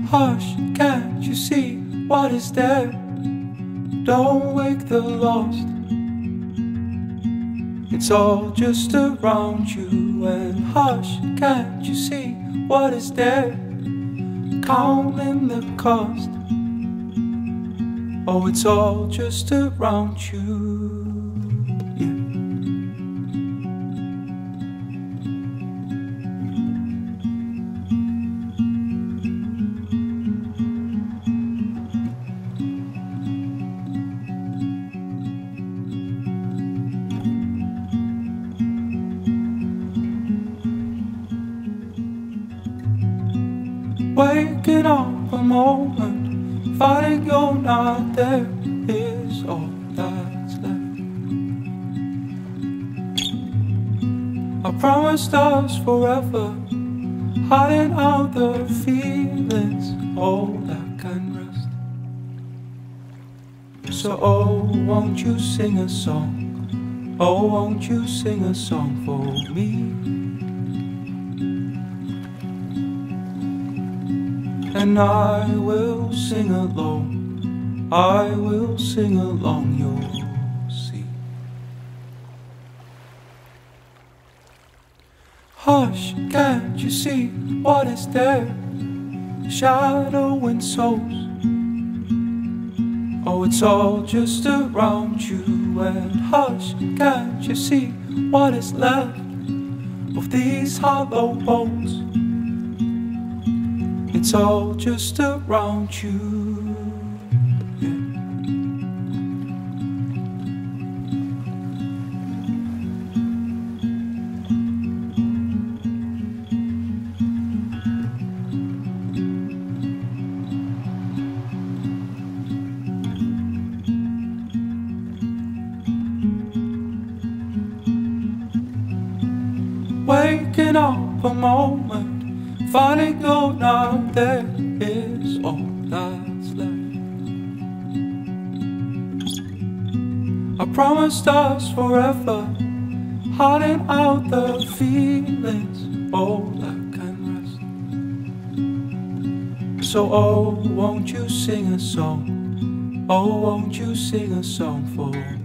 Hush, can't you see what is there? Don't wake the lost. It's all just around you. And hush, can't you see what is there? Counting the cost. Oh, it's all just around you. Yeah. Waking up a moment, finding you're not there is all that's left. I promised us forever, hiding out the feelings, all that can rest. So oh, won't you sing a song? Oh, won't you sing a song for me? And I will sing along, I will sing along, you'll see. Hush, can't you see what is there? Shadow and souls. Oh, it's all just around you. And hush, can't you see what is left of these hollow bones? It's all just around you. Yeah. Waking up a moment, finding you're not there is all that's left. I promised us forever, hiding out the feelings, all that can rest. So oh, won't you sing a song? Oh, won't you sing a song for me?